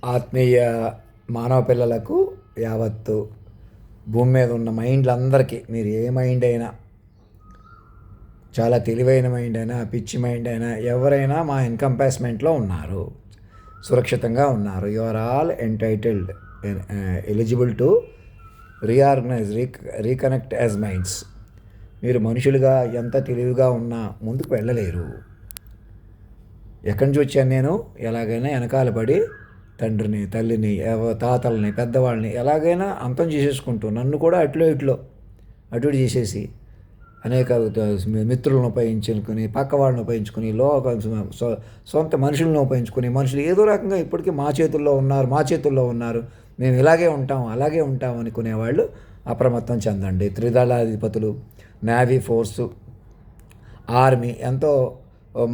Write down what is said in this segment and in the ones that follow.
ఆత్మీయ మానవ పిల్లలకు యావత్తు భూమి మీద ఉన్న మైండ్లందరికీ, మీరు ఏ మైండ్ అయినా, చాలా తెలివైన మైండ్ అయినా, పిచ్చి మైండ్ అయినా, ఎవరైనా మా ఎన్కంపాస్మెంట్లో ఉన్నారు, సురక్షితంగా ఉన్నారు. You are all entitled, eligible to reorganise, reconnect as minds. మీరు మనుషులుగా ఎంత తెలివిగా ఉన్నా ముందుకు వెళ్ళలేరు. ఎక్కడి నుంచి వచ్చాను నేను? ఎలాగైనా వెనకాల పడి తండ్రిని, తల్లిని, తాతల్ని, పెద్దవాళ్ళని ఎలాగైనా అంతం చేసేసుకుంటూ, నన్ను కూడా అటు ఇటు చేసేసి, అనేక మిత్రులను ఉపయోగించుకుని, పక్క వాళ్ళని ఉపయోగించుకుని, సొంత మనుషులను ఉపయోగించుకుని, మనుషులు ఏదో రకంగా ఇప్పటికీ మా చేతుల్లో ఉన్నారు, మేము ఇలాగే ఉంటాం, అలాగే ఉంటాం అనుకునేవాళ్ళు అప్రమత్తం చెందండి. త్రిదళాధిపతులు, నేవీ ఫోర్సు, ఆర్మీ, ఎంతో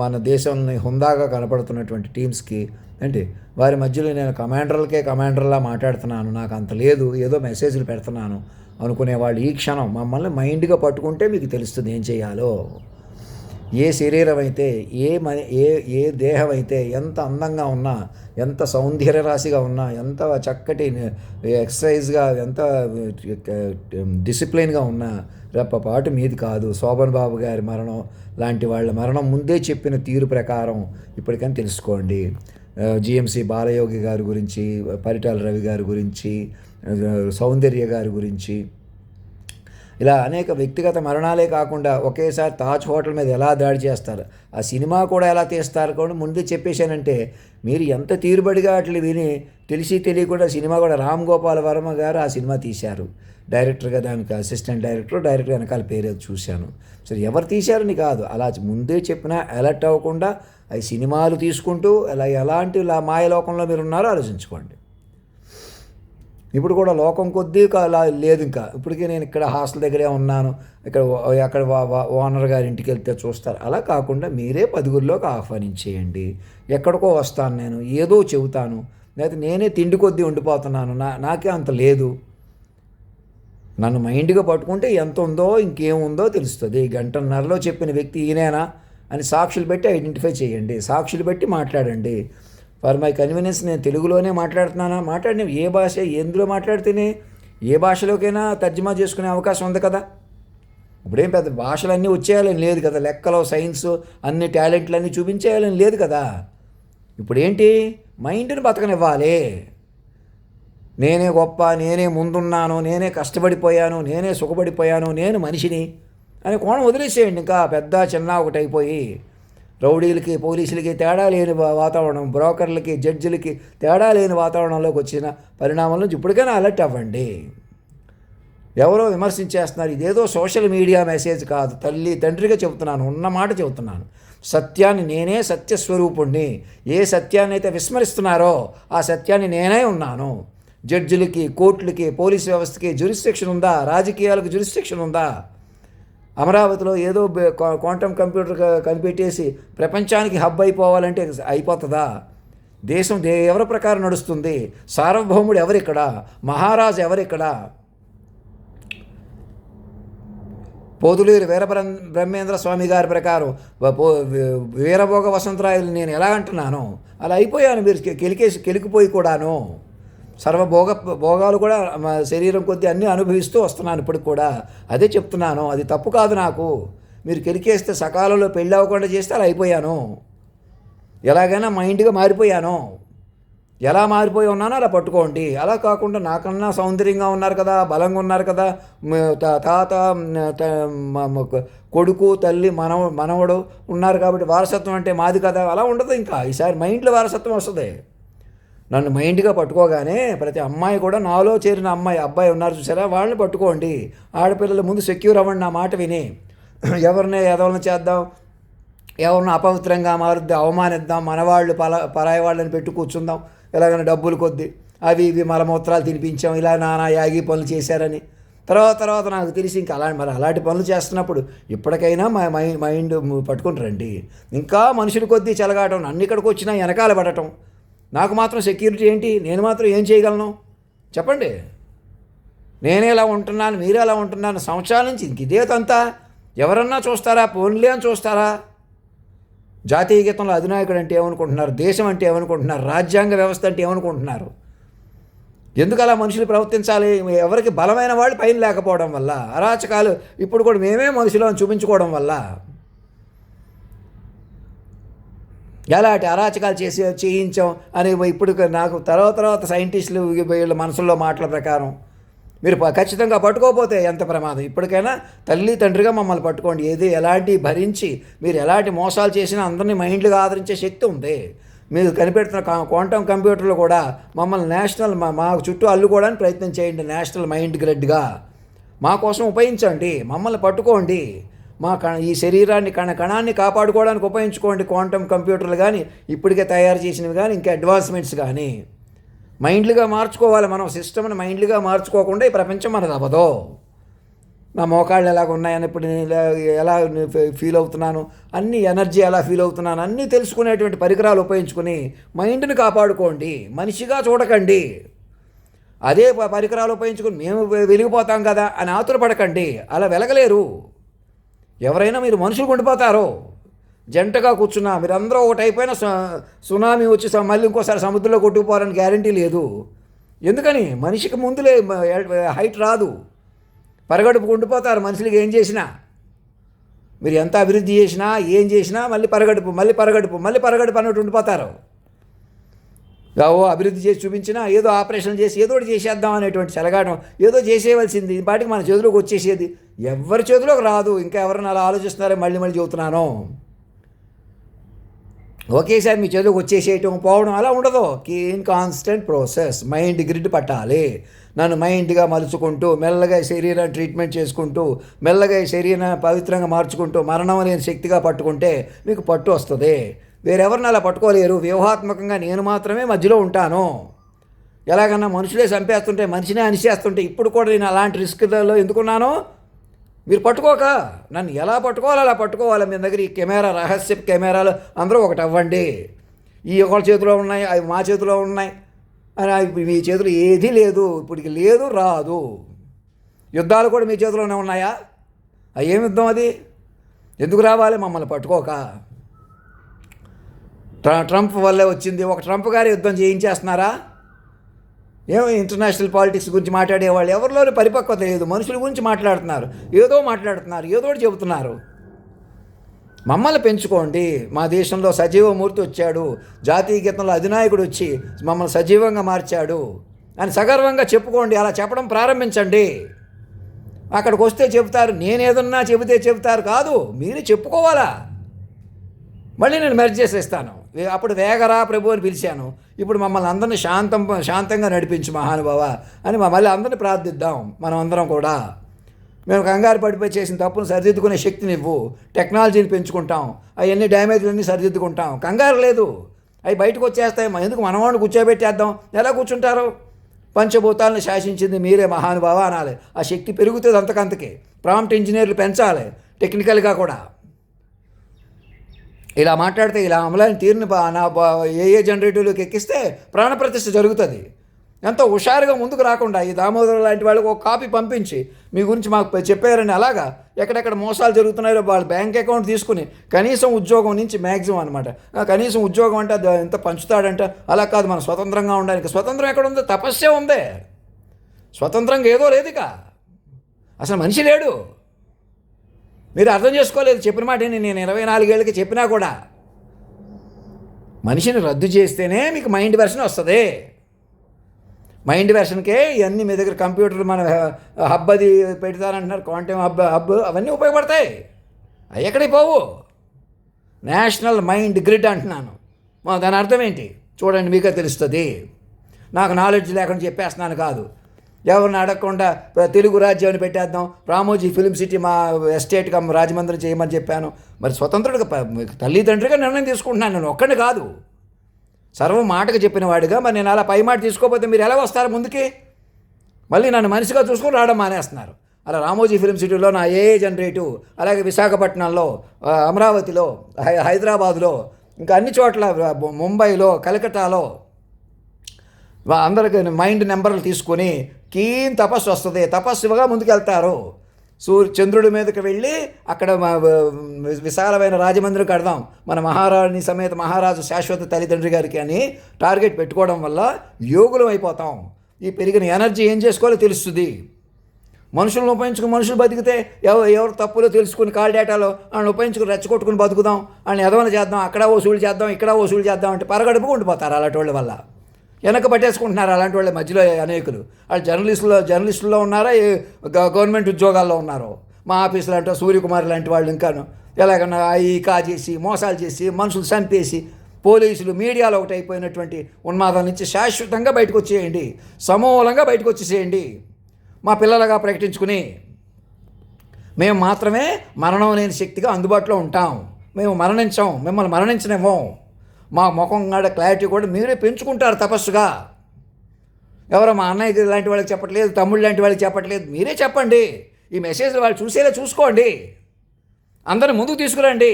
మన దేశంలో హుందాగా కనపడుతున్నటువంటి టీమ్స్కి అంటే వారి మధ్యలో నేను కమాండర్లా మాట్లాడుతున్నాను, నాకు అంత లేదు, ఏదో మెసేజ్లు పెడుతున్నాను అనుకునేవాళ్ళు ఈ క్షణం మమ్మల్ని మైండ్గా పట్టుకుంటే మీకు తెలుస్తుంది ఏం చేయాలో. ఏ శరీరం అయితే, ఏ దేహం అయితే ఎంత అందంగా ఉన్నా, ఎంత సౌందర్య రాశిగా ఉన్నా, ఎంత చక్కటి ఎక్సర్సైజ్గా, ఎంత డిసిప్లిన్గా ఉన్నా రెప్పపాటు మీది కాదు. శోభన్ బాబు గారి మరణం లాంటి వాళ్ళ మరణం ముందే చెప్పిన తీరు ప్రకారం ఇప్పటికని తెలుసుకోండి. జిఎంసి బాలయోగి గారి గురించి, పరిటాల రవి గారి గురించి, సౌందర్య గారి గురించి, ఇలా అనేక వ్యక్తిగత మరణాలే కాకుండా ఒకేసారి తాజ్ హోటల్ మీద ఎలా దాడి చేస్తారు, ఆ సినిమా కూడా ఎలా తీస్తారు కూడా ముందే చెప్పేశానంటే మీరు ఎంత తీరుబడిగా అట్లా విని తెలిసి తెలియకుండా సినిమా కూడా రామ్ గోపాల్ వర్మ గారు ఆ సినిమా తీశారు. డైరెక్టర్గా, దానికి అసిస్టెంట్ డైరెక్టర్ వెనకాల పేరు చూశాను. సరే, ఎవరు తీశారని కాదు, అలా ముందే చెప్పినా అలర్ట్ అవ్వకుండా అవి సినిమాలు తీసుకుంటూ ఎలాంటి మాయలోకంలో మీరు ఉన్నారో ఆలోచించుకోండి. ఇప్పుడు కూడా లోకం కొద్దీ లేదు. ఇంకా ఇప్పటికీ నేను ఇక్కడ హాస్టల్ దగ్గరే ఉన్నాను, అక్కడ ఓనర్ గారి ఇంటికి వెళ్తే చూస్తారు. అలా కాకుండా మీరే 10గురిలోకి ఆహ్వానించేయండి. ఎక్కడికో వస్తాను నేను, ఏదో చెబుతాను, లేకపోతే నేనే తిండి కొద్దీ ఉండిపోతున్నాను, నాకే అంత లేదు. నన్ను మైండ్గా పట్టుకుంటే ఎంత ఉందో ఇంకేముందో తెలుస్తుంది. గంటన్నరలో చెప్పిన వ్యక్తి ఈయనేనా అని సాక్షులు పెట్టి ఐడెంటిఫై చేయండి, సాక్షులు పెట్టి మాట్లాడండి. ఫర్ మై కన్వీనియన్స్ నేను తెలుగులోనే మాట్లాడిన ఏ భాష ఎందులో మాట్లాడితేనే ఏ భాషలోకైనా తర్జుమా చేసుకునే అవకాశం ఉంది కదా. ఇప్పుడేం పెద్ద భాషలన్నీ వచ్చేయాలని లేదు కదా, లెక్కలో సైన్స్ అన్ని టాలెంట్లన్నీ చూపించేయాలని లేదు కదా. ఇప్పుడేంటి, మైండ్ని బతకనివ్వాలి. నేనే గొప్ప, నేనే ముందున్నాను, నేనే కష్టపడిపోయాను, నేనే సుఖపడిపోయాను, నేను మనిషిని అని కోణం వదిలేసేయండి. ఇంకా పెద్ద చిన్న ఒకటి అయిపోయి రౌడీలకి, పోలీసులకి తేడా లేని వాతావరణం, బ్రోకర్లకి, జడ్జిలకి తేడా లేని వాతావరణంలోకి వచ్చిన పరిణామం నుంచి ఇప్పటికైనా అలర్ట్ అవ్వండి. ఎవరో విమర్శించేస్తున్నారు, ఇదేదో సోషల్ మీడియా మెసేజ్ కాదు, తల్లి తండ్రిగా చెబుతున్నాను, ఉన్నమాట చెబుతున్నాను. సత్యాన్ని, నేనే సత్యస్వరూపుణ్ణి. ఏ సత్యాన్ని అయితే విస్మరిస్తున్నారో ఆ సత్యాన్ని నేనే ఉన్నాను. జడ్జిలకి, కోర్టులకి, పోలీస్ వ్యవస్థకి జ్యూరిస్డిక్షన్ ఉందా? రాజకీయాలకు జ్యూరిస్డిక్షన్ ఉందా? అమరావతిలో ఏదో క్వాంటమ్ కంప్యూటర్ కనిపెట్టేసి ప్రపంచానికి హబ్ అయిపోవాలంటే అయిపోతుందా? దేశం ఎవరి ప్రకారం నడుస్తుంది? సార్వభౌముడు ఎవరిక్కడ? మహారాజు ఎవరిక్కడ? పోదులూరి బ్రహ్మేంద్ర స్వామి గారి ప్రకారం వీరభోగ వసంతరాయలు నేను ఎలా అంటున్నాను అలా అయిపోయాను. మీరు కెలికిపోయి కూడాను భోగాలు కూడా శరీరం కొద్దీ అన్నీ అనుభవిస్తూ వస్తున్నాను ఇప్పటికి కూడా. అదే చెప్తున్నాను, అది తప్పు కాదు నాకు. మీరు కెలికేస్తే సకాలంలో పెళ్ళి అవ్వకుండా చేస్తే అలా అయిపోయాను. ఎలాగైనా మైండ్గా మారిపోయాను. ఎలా మారిపోయి ఉన్నానో అలా పట్టుకోండి. అలా కాకుండా నాకన్నా సౌందర్యంగా ఉన్నారు కదా, బలంగా ఉన్నారు కదా, తాత, కొడుకు, తల్లి, మనవడు ఉన్నారు కాబట్టి వారసత్వం అంటే మాది కదా, అలా ఉండదు. ఇంకా ఈసారి మైండ్లో వారసత్వం వస్తుంది. నన్ను మైండ్గా పట్టుకోగానే ప్రతి అమ్మాయి కూడా, నాలో చేరిన అబ్బాయి ఉన్నారు చూసారా, వాళ్ళని పట్టుకోండి. ఆడపిల్లల ముందు సెక్యూర్ అవ్వండి నా మాట విని. ఎవరిని ఎదవలను చేద్దాం, ఎవరిని అపవిత్రంగా మారుద్దాం, అవమానిద్దాం, మనవాళ్ళు పరాయి వాళ్ళని పెట్టి కూర్చుందాం, ఎలాగైనా డబ్బులు కొద్ది అవి ఇవి మలమూత్రాలు తినిపించాం, ఇలా నానా యాగి పనులు చేశారని. తర్వాత నాకు తెలిసి ఇంకా అలాంటి పనులు చేస్తున్నప్పుడు ఇప్పటికైనా మైండ్ పట్టుకుని రండి. ఇంకా మనుషుల కొద్దీ చెలగాటం, నన్ను ఇక్కడికి వచ్చినా వెనకాల పడటం, నాకు మాత్రం సెక్యూరిటీ ఏంటి? నేను మాత్రం ఏం చేయగలను చెప్పండి? నేనే ఎలా ఉంటున్నాను, మీరే ఎలా ఉంటున్నాను సంవత్సరాల నుంచి. ఇంక ఇదే తంతా. ఎవరన్నా చూస్తారా? పోన్లే అని చూస్తారా? జాతీయ గీతంలో అధినాయకుడు అంటే ఏమనుకుంటున్నారు, దేశం అంటే ఏమనుకుంటున్నారు, రాజ్యాంగ వ్యవస్థ అంటే ఏమనుకుంటున్నారు? ఎందుకు అలా మనుషులు ప్రవర్తించాలి? ఎవరికి బలమైన వాళ్ళు పైన లేకపోవడం వల్ల, అరాచకాలు ఇప్పుడు కూడా మేమే మనుషులను చూపించుకోవడం వల్ల ఎలాంటి అరాచకాలు చేయించాం అని ఇప్పుడు నాకు తర్వాత సైంటిస్టులు వీళ్ళ మనసుల్లో మాటల ప్రకారం మీరు ఖచ్చితంగా పట్టుకోకపోతే ఎంత ప్రమాదం. ఇప్పటికైనా తల్లి తండ్రిగా మమ్మల్ని పట్టుకోండి. ఎలాంటి భరించి మీరు ఎలాంటి మోసాలు చేసినా అందరినీ మైండ్లుగా ఆదరించే శక్తి ఉంది. మీరు కనిపెడుతున్న క్వాంటమ్ కంప్యూటర్లు కూడా మమ్మల్ని నేషనల్ మా చుట్టూ అల్లుకోవడానికి ప్రయత్నం చేయండి. నేషనల్ మైండ్ గ్రిడ్గా మా కోసం ఉపయోగించండి. మమ్మల్ని పట్టుకోండి. ఈ శరీరాన్ని కణాన్ని కాపాడుకోవడానికి ఉపయోగించుకోండి. క్వాంటమ్ కంప్యూటర్లు కానీ, ఇప్పటికే తయారు చేసినవి కానీ, ఇంకా అడ్వాన్స్మెంట్స్ కానీ మైండ్లుగా మార్చుకోవాలి. మనం సిస్టమ్ని మైండ్లుగా మార్చుకోకుండా ఈ ప్రపంచం మనది అవ్వదు. నా మోకాళ్ళు ఎలాగ ఉన్నాయని, ఇప్పుడు నేను ఎలా ఫీల్ అవుతున్నాను, అన్ని ఎనర్జీ ఎలా ఫీల్ అవుతున్నాను అన్నీ తెలుసుకునేటువంటి పరికరాలు ఉపయోగించుకుని మైండ్ని కాపాడుకోండి. మనిషిగా చూడకండి. అదే పరికరాలు ఉపయోగించుకుని మేము వెలిగిపోతాం కదా అని ఆతురపడకండి. అలా వెలగలేరు. ఎవరైనా మీరు మనుషులు ఉండిపోతారు. జంటగా కూర్చున్నా మీరందరూ ఒకటి అయిపోయినా సునామీ వచ్చి మళ్ళీ ఇంకోసారి సముద్రంలో కొట్టుకుపోవాలని గ్యారంటీ లేదు. ఎందుకని? మనిషికి ముందులే హైట్ రాదు. పరగడుపు ఉండిపోతారు మనుషులకి. ఏం చేసినా మీరు ఎంత అభివృద్ధి చేసినా ఏం చేసినా మళ్ళీ పరగడుపు అన్నట్టు ఉండిపోతారు. అభివృద్ధి చేసి చూపించినా ఏదో ఆపరేషన్ చేసి ఏదో ఒకటి చేసేద్దాం అనేటువంటి చెలగాటం, ఏదో చేసేయవలసింది ఈ పాటికి మన చేతిలోకి వచ్చేసేది. ఎవరి చేతిలోకి రాదు. ఇంకా ఎవరైనా అలా ఆలోచిస్తున్నారో మళ్ళీ చెబుతున్నాను. ఒకేసారి మీ చేతిలోకి వచ్చేసేయటం పోవడం అలా ఉండదు. Constant process. మైండ్ గ్రిడ్ పట్టాలి. నన్ను మైండ్గా మలుచుకుంటూ మెల్లగా శరీరాన్ని ట్రీట్మెంట్ చేసుకుంటూ మెల్లగా శరీరాన్ని పవిత్రంగా మార్చుకుంటూ మరణం అనే శక్తిగా పట్టుకుంటే మీకు పట్టు వస్తుంది. వేరెవరిని అలా పట్టుకోలేరు. వ్యూహాత్మకంగా నేను మాత్రమే మధ్యలో ఉంటాను. ఎలాగన్నా మనుషులే చంపేస్తుంటే, మనిషినే అనిచేస్తుంటే ఇప్పుడు కూడా నేను అలాంటి రిస్క్లలో ఎందుకున్నాను? మీరు పట్టుకోక నన్ను ఎలా పట్టుకోవాలో అలా పట్టుకోవాలి. మీ దగ్గర ఈ కెమెరా, రహస్య కెమెరాలు అందరూ ఒకటి అవ్వండి. ఈ ఒకళ్ళ చేతిలో ఉన్నాయి, అవి మా చేతిలో ఉన్నాయి అని మీ చేతిలో ఏదీ లేదు. ఇప్పటికి లేదు, రాదు. యుద్ధాలు కూడా మీ చేతిలోనే ఉన్నాయా? ఏం యుద్ధం అది? ఎందుకు రావాలి మమ్మల్ని పట్టుకోక? ట్రంప్ వల్లే వచ్చింది. ఒక ట్రంప్ గారి యుద్ధం చేయించేస్తున్నారా? ఏమో ఇంటర్నేషనల్ పాలిటిక్స్ గురించి మాట్లాడేవాళ్ళు ఎవరిలోనే పరిపక్వత లేదు. మనుషుల గురించి మాట్లాడుతున్నారు, ఏదో ఒకటి చెబుతున్నారు. మమ్మల్ని పెంచుకోండి. మా దేశంలో సజీవమూర్తి వచ్చాడు, జాతీయ గీతంలో అధినాయకుడు వచ్చి మమ్మల్ని సజీవంగా మార్చాడు అని సగర్వంగా చెప్పుకోండి. అలా చెప్పడం ప్రారంభించండి. అక్కడికి వస్తే చెబుతారు, నేనేదన్నా చెబుతారు కాదు, మీరు చెప్పుకోవాలా. మళ్ళీ నేను మెర్జ్ చేసేస్తాను. అప్పుడు వేగరా ప్రభు అని పిలిచాను. ఇప్పుడు మమ్మల్ని అందరినీ శాంతంగా నడిపించు మహానుభావ అని మళ్ళీ అందరినీ ప్రార్థిద్దాం. మనం అందరం కూడా మేము కంగారు పడిపోయి చేసిన తప్పును సరిదిద్దుకునే శక్తిని ఇవ్వు. టెక్నాలజీని పెంచుకుంటాం, అవన్నీ డ్యామేజ్లన్నీ సరిదిద్దుకుంటాం. కంగారు లేదు, అవి బయటకు వచ్చేస్తాయి. ఎందుకు మనవాడిని కూర్చోబెట్టేద్దాం? ఎలా కూర్చుంటారు? పంచభూతాలను శాసించింది మీరే మహానుభావ అనాలి. ఆ శక్తి పెరుగుతుంది అంతకంతకి. ప్రాంప్ట్ ఇంజనీర్లు పెంచాలి టెక్నికల్గా కూడా. ఇలా మాట్లాడితే ఇలా అమలైన తీరుని నా ఏ జనరేటివ్లోకి ఎక్కిస్తే ప్రాణప్రతిష్ఠ జరుగుతుంది. ఎంతో హుషారుగా ముందుకు రాకుండా ఈ దామోదరం లాంటి వాళ్ళకి ఒక కాపీ పంపించి మీ గురించి మాకు చెప్పారని అలాగా ఎక్కడెక్కడ మోసాలు జరుగుతున్నాయో వాళ్ళ బ్యాంక్ అకౌంట్ తీసుకుని కనీసం ఉద్యోగం నుంచి మ్యాక్సిమం అనమాట. కనీసం ఉద్యోగం అంటే అది ఎంత పంచుతాడంట. అలా కాదు, మనం స్వతంత్రంగా ఉండడానికి. స్వతంత్రం ఎక్కడ ఉందో? తపస్సే ఉందే. స్వతంత్రంగా ఏదో లేదు. ఇక అసలు మనిషి లేడు. మీరు అర్థం చేసుకోలేదు. చెప్పిన మాట నేను 24 ఏళ్ళకి చెప్పినా కూడా మనిషిని రద్దు చేస్తేనే మీకు మైండ్ వెర్షన్ వస్తుంది. మైండ్ వెర్షన్కే ఇవన్నీ మీ దగ్గర కంప్యూటర్ మన హబ్ అది పెడతారంటున్నారు, క్వాంటమ్ హబ్ అవన్నీ ఉపయోగపడతాయి. అవి ఎక్కడికి పోవు. నేషనల్ మైండ్ గ్రిడ్ అంటున్నాను. దాని అర్థం ఏంటి చూడండి, మీకే తెలుస్తుంది. నాకు నాలెడ్జ్ లేకుండా చెప్పేస్తున్నాను కాదు. ఎవరిని అడగకుండా తెలుగు రాజ్యాన్ని పెట్టేద్దాం, రామోజీ ఫిలిం సిటీ మా ఎస్టేట్గా రాజమండ్రి చేయమని చెప్పాను. మరి స్వతంత్రుడిగా తల్లిదండ్రిగా నిర్ణయం తీసుకుంటున్నాను. నేను ఒక్కడిని కాదు, సర్వం మాటకు చెప్పిన వాడిగా. మరి నేను అలా పై మాట తీసుకోకపోతే మీరు ఎలా వస్తారు ముందుకి? మళ్ళీ నన్ను మనిషిగా చూసుకొని రావడం మానేస్తున్నారు. అలా రామోజీ ఫిలిం సిటీలో నా ఏ జనరేటివ్, అలాగే విశాఖపట్నంలో, అమరావతిలో, హైదరాబాదులో, ఇంకా అన్ని చోట్ల, ముంబైలో, కలకత్తాలో అందరికి మైండ్ నెంబర్లు తీసుకొని తపస్సు వస్తుంది. తపస్సుగా ముందుకెళ్తారు. చంద్రుడి మీదకి వెళ్ళి అక్కడ విశాలమైన రాజమందిరం కడదాం మన మహారాణి సమేత మహారాజు శాశ్వత తల్లిదండ్రి గారికి అని టార్గెట్ పెట్టుకోవడం వల్ల యోగులం అయిపోతాం. ఈ పెరిగిన ఎనర్జీ ఏం చేసుకోవాలో తెలుస్తుంది. మనుషులను ఉపయోగించుకుని మనుషులు బతికితే ఎవరు తప్పులో తెలుసుకుని కాల్ డేటాలో వాళ్ళని ఉపయోగించుకుని రెచ్చగొట్టుకుని బతుకుదాం, వాళ్ళని ఎదవన చేద్దాం, అక్కడ వసూలు చేద్దాం, ఇక్కడ వసూలు చేద్దాం అంటే పరగడుపుకు ఉండిపోతారు. అలాంటి వాళ్ళ వల్ల వెనక పట్టేసుకుంటున్నారు. అలాంటి వాళ్ళ మధ్యలో అనేకులు వాళ్ళు జర్నలిస్టుల్లో ఉన్నారా, గవర్నమెంట్ ఉద్యోగాల్లో ఉన్నారో, మా ఆఫీసులో అంటే సూర్యకుమార్ లాంటి వాళ్ళు ఇంకాను ఎలాగన్నా ఈ కాజేసి మోసాలు చేసి మనుషులు చంపేసి పోలీసులు మీడియాలో ఒకటి అయిపోయినటువంటి ఉన్మాదాల నుంచి శాశ్వతంగా బయటకు వచ్చేయండి, సమూలంగా బయటకు వచ్చేసేయండి. మా పిల్లలుగా ప్రకటించుకుని మేము మాత్రమే మరణం లేని శక్తిగా అందుబాటులో ఉంటాం, మేము మరణించాం, మిమ్మల్ని మరణించనేమో. మా ముఖం కాడ క్లారిటీ కూడా మీరే పెంచుకుంటారు తపస్సుగా. ఎవరో మా అన్నయ్య లాంటి వాళ్ళకి చెప్పట్లేదు, తమ్ముళ్ళు లాంటి వాళ్ళకి చెప్పట్లేదు, మీరే చెప్పండి. ఈ మెసేజ్లు వాళ్ళు చూసేలా చూసుకోండి, అందరిని ముందుకు తీసుకురండి.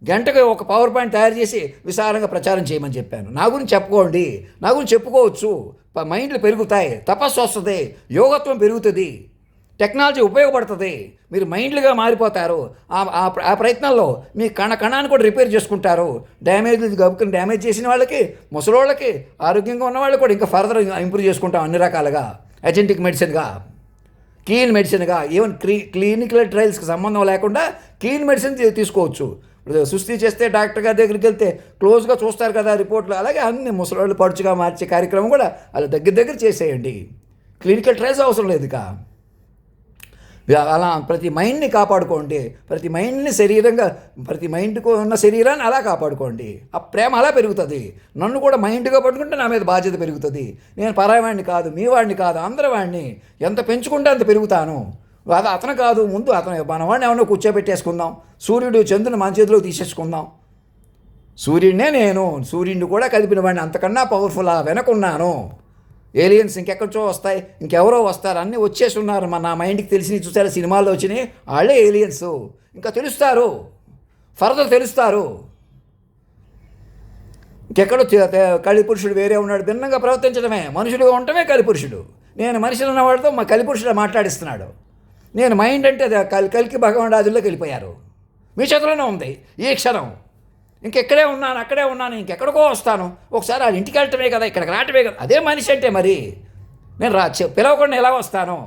గంటకు ఒక పవర్ పాయింట్ తయారు చేసి విశాలంగా ప్రచారం చేయమని చెప్పాను. నా గురించి చెప్పుకోండి, నా గురించి చెప్పుకోవచ్చు. మైండ్లు పెరుగుతాయి, తపస్సు వస్తుంది, యోగత్వం పెరుగుతుంది, టెక్నాలజీ ఉపయోగపడుతుంది, మీరు మైండ్లుగా మారిపోతారు. ఆ ప్రయత్నంలో మీ కణాన్ని కూడా రిపేర్ చేసుకుంటారు. గబుకుని డ్యామేజ్ చేసిన వాళ్ళకి, ముసలోళ్ళకి, ఆరోగ్యంగా ఉన్న వాళ్ళకి కూడా ఇంకా ఫర్దర్ ఇంప్రూవ్ చేసుకుంటాం అన్ని రకాలుగా. అజెంటిక్ మెడిసిన్గా, కీన్ మెడిసిన్గా, ఈవెన్ క్లినికల్ ట్రయల్స్కి సంబంధం లేకుండా కీన్ మెడిసిన్ తీసుకోవచ్చు. సుస్థి చేస్తే డాక్టర్ గారి దగ్గరికి వెళ్తే క్లోజ్గా చూస్తారు కదా రిపోర్ట్లు, అలాగే అన్ని ముసలోళ్ళు పడుచుగా మార్చే కార్యక్రమం కూడా అలా దగ్గర చేసేయండి. క్లినికల్ ట్రయల్స్ అవసరం లేదు ఇక. అలా ప్రతి మైండ్ని కాపాడుకోండి, ప్రతి మైండ్కు ఉన్న శరీరాన్ని అలా కాపాడుకోండి. ఆ ప్రేమ అలా పెరుగుతుంది. నన్ను కూడా మైండ్గా పట్టుకుంటే నా మీద బాధ్యత పెరుగుతుంది. నేను పరాయవాడిని కాదు, మీ వాడిని కాదు, అందరి వాడిని. ఎంత పెంచుకుంటే అంత పెరుగుతాను. అతను కాదు, ముందు అతను మనవాడిని ఏమన్నా కూర్చోబెట్టేసుకుందాం, సూర్యుడు చంద్రుని మన చేతిలో తీసేసుకుందాం. సూర్యుడినే నేను, సూర్యుడిని కూడా కదిపిన వాడిని, అంతకన్నా పవర్ఫుల్ వెనకున్నాను. ఏలియన్స్ ఇంకెక్కడో వస్తాయి, ఇంకెవరో వస్తారు, అన్నీ వచ్చేసి ఉన్నారు. నా మైండ్కి తెలిసినవి చూసారా, సినిమాల్లో వచ్చినాయి, వాళ్ళే ఏలియన్స్. ఇంకా తెలుస్తారు, ఫర్దర్ తెలుస్తారు. ఇంకెక్కడో కలిపురుషుడు వేరే ఉన్నాడు, భిన్నంగా ప్రవర్తించడమే, మనుషులుగా ఉండటమే కలిపురుషుడు. నేను మనిషిలో ఉన్నవాడితో మా కలిపురుషుడు మాట్లాడిస్తున్నాడు. నేను మైండ్ అంటే కలికి భగవాన్ రాజుల్లోకి వెళ్ళిపోయారు. మీ చేతిలోనే ఉంది ఈ క్షణం. ఇంకెక్కడే ఉన్నాను, అక్కడే ఉన్నాను, ఇంకెక్కడికో వస్తాను. ఒకసారి వాళ్ళ ఇంటికి వెళ్ళటమే కదా, ఇక్కడికి రావటమే కదా. అదే మనిషి అంటే మరి నేను పిలవకుండా ఎలా వస్తాను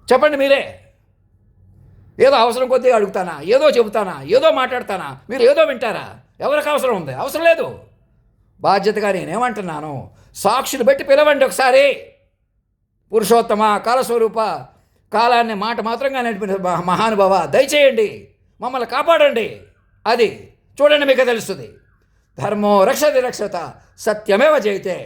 చెప్పండి మీరే. ఏదో అవసరం కొద్దీ అడుగుతానా, ఏదో చెబుతానా, ఏదో మాట్లాడతానా, మీరు ఏదో వింటారా? ఎవరికి అవసరం ఉంది? అవసరం లేదు. బాధ్యతగా నేనేమంటున్నాను, సాక్షులు పెట్టి పిలవండి ఒకసారి. పురుషోత్తమ, కాలస్వరూప, కాలాన్ని మాట మాత్రంగా నడిపిన మహానుభావ, దయచేయండి, మమ్మల్ని కాపాడండి. అది చూడండి, మీకు తెలుస్తుంది. ధర్మో రక్షతి రక్షత, సత్యమేవ జయతే.